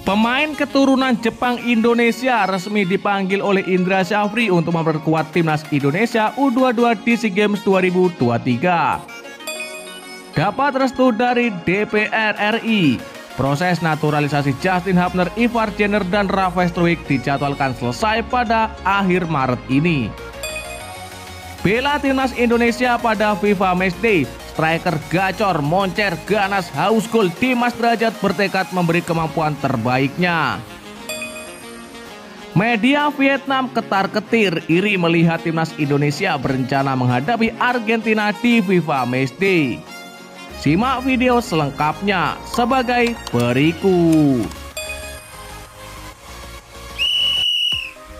Pemain keturunan Jepang Indonesia resmi dipanggil oleh Indra Syafri untuk memperkuat timnas Indonesia U22 di SEA Games 2023. Dapat restu dari DPR RI, proses naturalisasi Justin Hubner, Ivar Jenner, dan Rafael Struijk dijadwalkan selesai pada akhir Maret ini. Bela timnas Indonesia pada FIFA Matchday. Striker gacor, moncer, ganas, haus gol, Dimas Derajat bertekad memberi kemampuan terbaiknya. Media Vietnam ketar-ketir iri melihat timnas Indonesia berencana menghadapi Argentina di FIFA Matchday. Simak video selengkapnya sebagai berikut.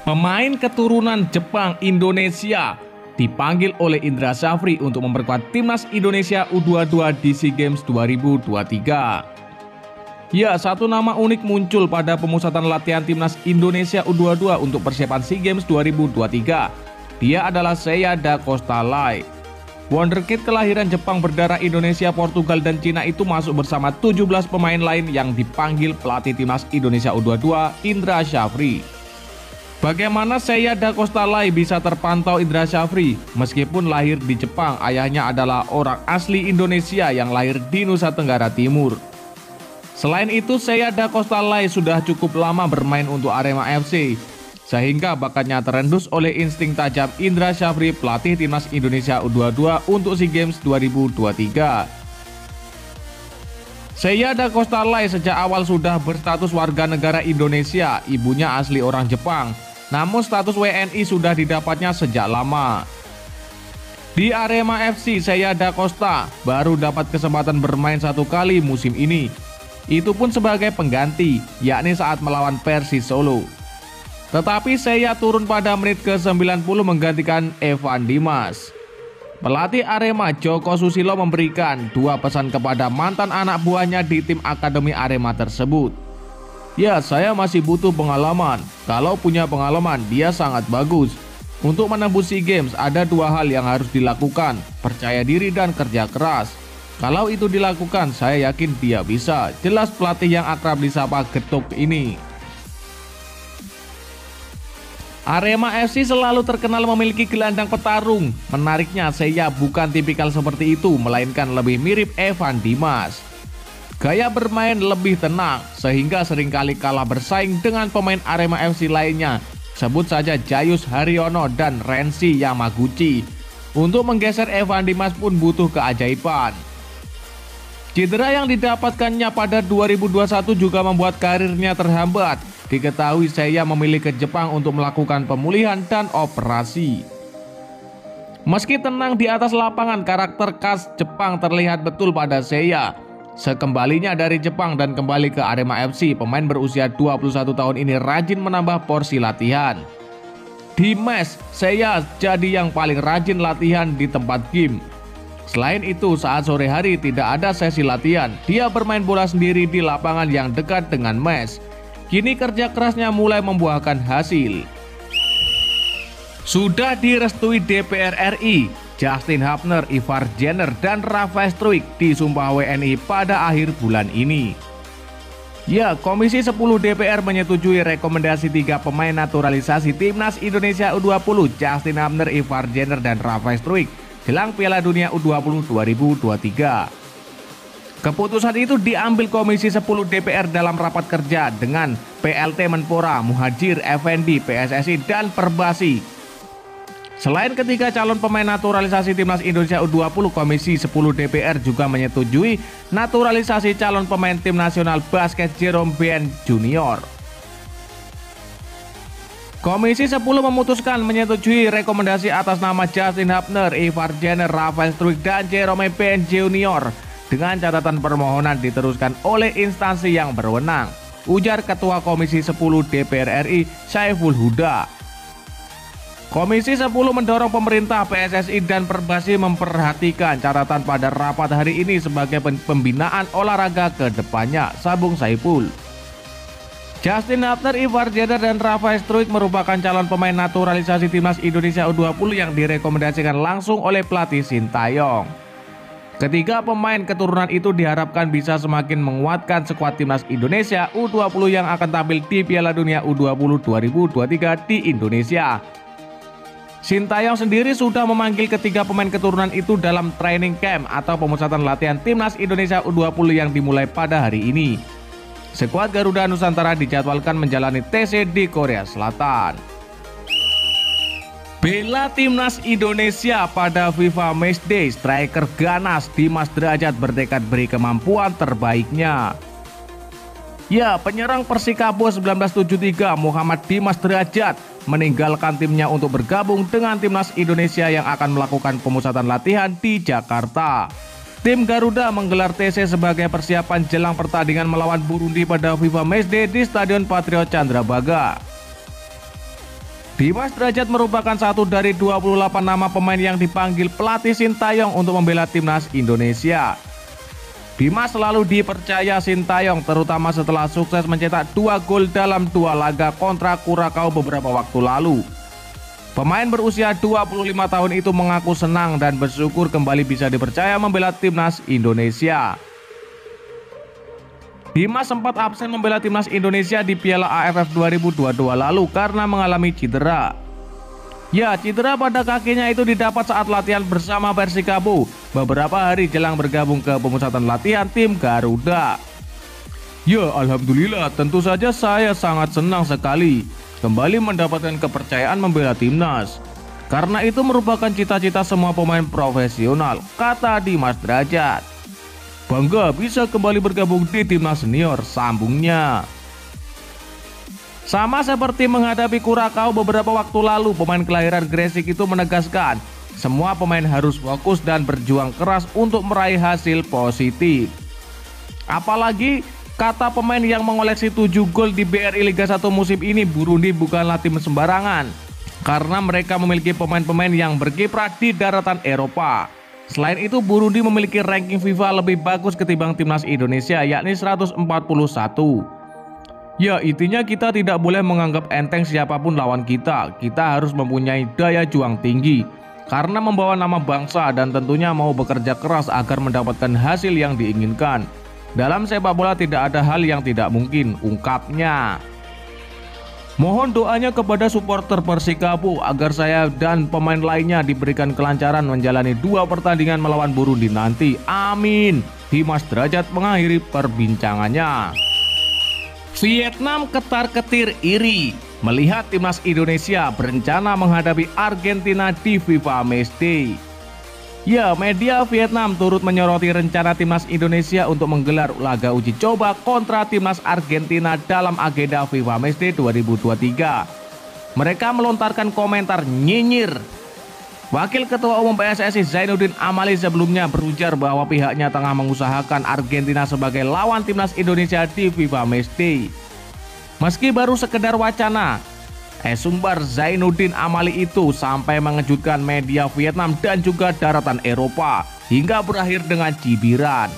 Pemain keturunan Jepang Indonesia dipanggil oleh Indra Syafri untuk memperkuat timnas Indonesia U22 di SEA Games 2023. Ya, satu nama unik muncul pada pemusatan latihan timnas Indonesia U22 untuk persiapan SEA Games 2023. Dia adalah Seiya Da Costa Lai. Wonderkid kelahiran Jepang berdarah Indonesia, Portugal, dan Cina itu masuk bersama 17 pemain lain yang dipanggil pelatih timnas Indonesia U22 Indra Syafri. Bagaimana Seiya Da Costa Lai bisa terpantau Indra Syafri? Meskipun lahir di Jepang, ayahnya adalah orang asli Indonesia yang lahir di Nusa Tenggara Timur. Selain itu, Seiya Da Costa Lai sudah cukup lama bermain untuk Arema FC, sehingga bakatnya terendus oleh insting tajam Indra Syafri, pelatih timnas Indonesia U22 untuk SEA Games 2023. Seiya Da Costa Lai sejak awal sudah berstatus warga negara Indonesia, ibunya asli orang Jepang. Namun status WNI sudah didapatnya sejak lama. Di Arema FC, Seiya Da Costa baru dapat kesempatan bermain satu kali musim ini. Itu pun sebagai pengganti, yakni saat melawan Persis Solo. Tetapi Seiya turun pada menit ke-90 menggantikan Evan Dimas. Pelatih Arema Joko Susilo memberikan dua pesan kepada mantan anak buahnya di tim akademi Arema tersebut. Ya, saya masih butuh pengalaman. Kalau punya pengalaman, dia sangat bagus. Untuk menembus SEA Games, ada dua hal yang harus dilakukan, percaya diri dan kerja keras. Kalau itu dilakukan, saya yakin dia bisa. Jelas pelatih yang akrab disapa Getuk ini. Arema FC selalu terkenal memiliki gelandang petarung. Menariknya, Seiya bukan tipikal seperti itu, melainkan lebih mirip Evan Dimas. Gaya bermain lebih tenang, sehingga seringkali kalah bersaing dengan pemain Arema FC lainnya. Sebut saja Jayus Haryono dan Rensi Yamaguchi. Untuk menggeser Evan Dimas pun butuh keajaiban. Cedera yang didapatkannya pada 2021 juga membuat karirnya terhambat. Diketahui Seiya memilih ke Jepang untuk melakukan pemulihan dan operasi. Meski tenang di atas lapangan, karakter khas Jepang terlihat betul pada Seiya. Sekembalinya dari Jepang dan kembali ke Arema FC, pemain berusia 21 tahun ini rajin menambah porsi latihan. Di mes, Seiya jadi yang paling rajin latihan di tempat gym. Selain itu, saat sore hari tidak ada sesi latihan, dia bermain bola sendiri di lapangan yang dekat dengan mes. Kini kerja kerasnya mulai membuahkan hasil. Sudah direstui DPR RI, Justin Hubner, Ivar Jenner, dan Rafael Struijk disumpah WNI pada akhir bulan ini. Ya, Komisi 10 DPR menyetujui rekomendasi 3 pemain naturalisasi timnas Indonesia U20, Justin Hubner, Ivar Jenner, dan Rafael Struijk jelang Piala Dunia U20 2023. Keputusan itu diambil Komisi 10 DPR dalam rapat kerja dengan PLT Menpora, Muhadjir Effendi, PSSI, dan Perbasi. Selain ketiga calon pemain naturalisasi timnas Indonesia U20, Komisi 10 DPR juga menyetujui naturalisasi calon pemain tim nasional basket Jerome Ben Junior. Komisi 10 memutuskan menyetujui rekomendasi atas nama Justin Hubner, Ivar Jenner, Rafael Struijk, dan Jerome Ben Junior dengan catatan permohonan diteruskan oleh instansi yang berwenang, ujar Ketua Komisi 10 DPR RI Saiful Huda. Komisi 10 mendorong pemerintah, PSSI, dan Perbasi memperhatikan catatan pada rapat hari ini sebagai pembinaan olahraga ke depannya, sambung Saiful. Justin Hubner, Ivar Jenner, dan Rafael Struijk merupakan calon pemain naturalisasi timnas Indonesia U20 yang direkomendasikan langsung oleh pelatih Sintayong. Ketiga pemain keturunan itu diharapkan bisa semakin menguatkan skuad timnas Indonesia U20 yang akan tampil di Piala Dunia U20 2023 di Indonesia. Sintayong sendiri sudah memanggil ketiga pemain keturunan itu dalam training camp atau pemusatan latihan timnas Indonesia U20 yang dimulai pada hari ini. Skuad Garuda Nusantara dijadwalkan menjalani TC di Korea Selatan. Bela timnas Indonesia pada FIFA Matchday, striker ganas Dimas Derajat bertekad beri kemampuan terbaiknya. Ya, penyerang Persikabo 1973 Muhammad Dimas Derajat meninggalkan timnya untuk bergabung dengan timnas Indonesia yang akan melakukan pemusatan latihan di Jakarta. Tim Garuda menggelar TC sebagai persiapan jelang pertandingan melawan Burundi pada FIFA Matchday di Stadion Patriot Candrabaga. Dimas Derajat merupakan satu dari 28 nama pemain yang dipanggil pelatih Sintayong untuk membela timnas Indonesia. Dimas selalu dipercaya Sintayong terutama setelah sukses mencetak 2 gol dalam 2 laga kontra Kurakau beberapa waktu lalu. Pemain berusia 25 tahun itu mengaku senang dan bersyukur kembali bisa dipercaya membela timnas Indonesia. Dimas sempat absen membela timnas Indonesia di Piala AFF 2022 lalu karena mengalami cedera. Ya, cedera pada kakinya itu didapat saat latihan bersama Persikabo beberapa hari jelang bergabung ke pemusatan latihan tim Garuda. Ya, alhamdulillah, tentu saja saya sangat senang sekali kembali mendapatkan kepercayaan membela timnas. Karena itu merupakan cita-cita semua pemain profesional, kata Dimas Derajat. Bangga bisa kembali bergabung di timnas senior, sambungnya. Sama seperti menghadapi Kurakau beberapa waktu lalu, pemain kelahiran Gresik itu menegaskan semua pemain harus fokus dan berjuang keras untuk meraih hasil positif. Apalagi kata pemain yang mengoleksi 7 gol di BRI Liga 1 musim ini, Burundi bukanlah tim sembarangan karena mereka memiliki pemain-pemain yang berkiprah di daratan Eropa. Selain itu, Burundi memiliki ranking FIFA lebih bagus ketimbang timnas Indonesia, yakni 141. Ya, intinya kita tidak boleh menganggap enteng siapapun lawan kita. Kita harus mempunyai daya juang tinggi karena membawa nama bangsa dan tentunya mau bekerja keras agar mendapatkan hasil yang diinginkan. Dalam sepak bola tidak ada hal yang tidak mungkin, ungkapnya. Mohon doanya kepada supporter Persikabo agar saya dan pemain lainnya diberikan kelancaran menjalani 2 pertandingan melawan Burundi nanti. Amin. Dimas Derajat mengakhiri perbincangannya. Vietnam ketar-ketir iri melihat timnas Indonesia berencana menghadapi Argentina di FIFA Matchday. Ya, media Vietnam turut menyoroti rencana timnas Indonesia untuk menggelar laga uji coba kontra timnas Argentina dalam agenda FIFA Matchday 2023. Mereka melontarkan komentar nyinyir. Wakil Ketua Umum PSSI Zainuddin Amali sebelumnya berujar bahwa pihaknya tengah mengusahakan Argentina sebagai lawan timnas Indonesia di FIFA Matchday. Meski baru sekedar wacana, sumber Zainuddin Amali itu sampai mengejutkan media Vietnam dan juga daratan Eropa hingga berakhir dengan cibiran.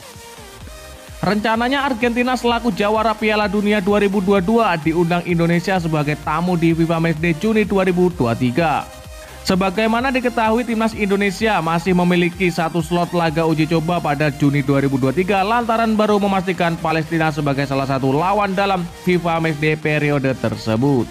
Rencananya Argentina selaku jawara Piala Dunia 2022 diundang Indonesia sebagai tamu di FIFA Matchday Juni 2023. Sebagaimana diketahui, timnas Indonesia masih memiliki 1 slot laga uji coba pada Juni 2023 lantaran baru memastikan Palestina sebagai salah satu lawan dalam FIFA Matchday periode tersebut.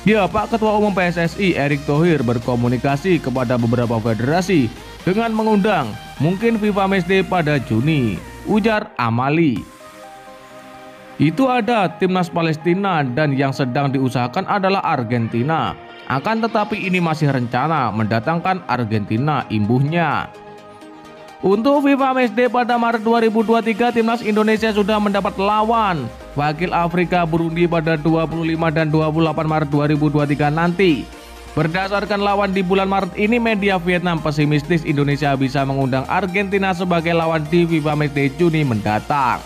Ya, Pak Ketua Umum PSSI Erick Thohir berkomunikasi kepada beberapa federasi dengan mengundang mungkin FIFA Matchday pada Juni, ujar Amali. Itu ada timnas Palestina dan yang sedang diusahakan adalah Argentina. Akan tetapi ini masih rencana mendatangkan Argentina, imbuhnya. Untuk FIFA Matchday pada Maret 2023, timnas Indonesia sudah mendapat lawan wakil Afrika Burundi pada 25 dan 28 Maret 2023 nanti. Berdasarkan lawan di bulan Maret ini, media Vietnam pesimistis Indonesia bisa mengundang Argentina sebagai lawan di FIFA Matchday Juni mendatang.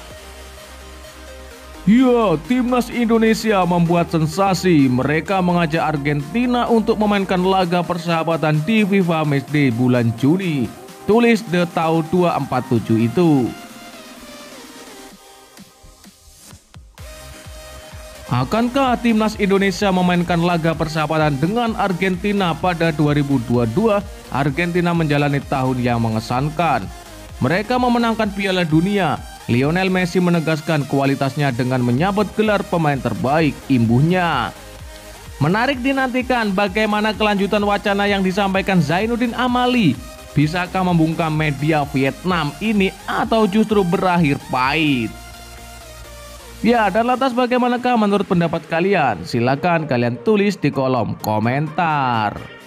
Ya, timnas Indonesia membuat sensasi. Mereka mengajak Argentina untuk memainkan laga persahabatan di FIFA Matchday bulan Juni. Tulis The Tau 247 itu. Akankah timnas Indonesia memainkan laga persahabatan dengan Argentina pada 2022? Argentina menjalani tahun yang mengesankan. mereka memenangkan Piala Dunia. Lionel Messi menegaskan kualitasnya dengan menyabet gelar pemain terbaik, imbuhnya. Menarik dinantikan bagaimana kelanjutan wacana yang disampaikan Zainuddin Amali. Bisakah membungkam media Vietnam ini atau justru berakhir pahit? Ya, dan lantas bagaimanakah menurut pendapat kalian? Silakan kalian tulis di kolom komentar.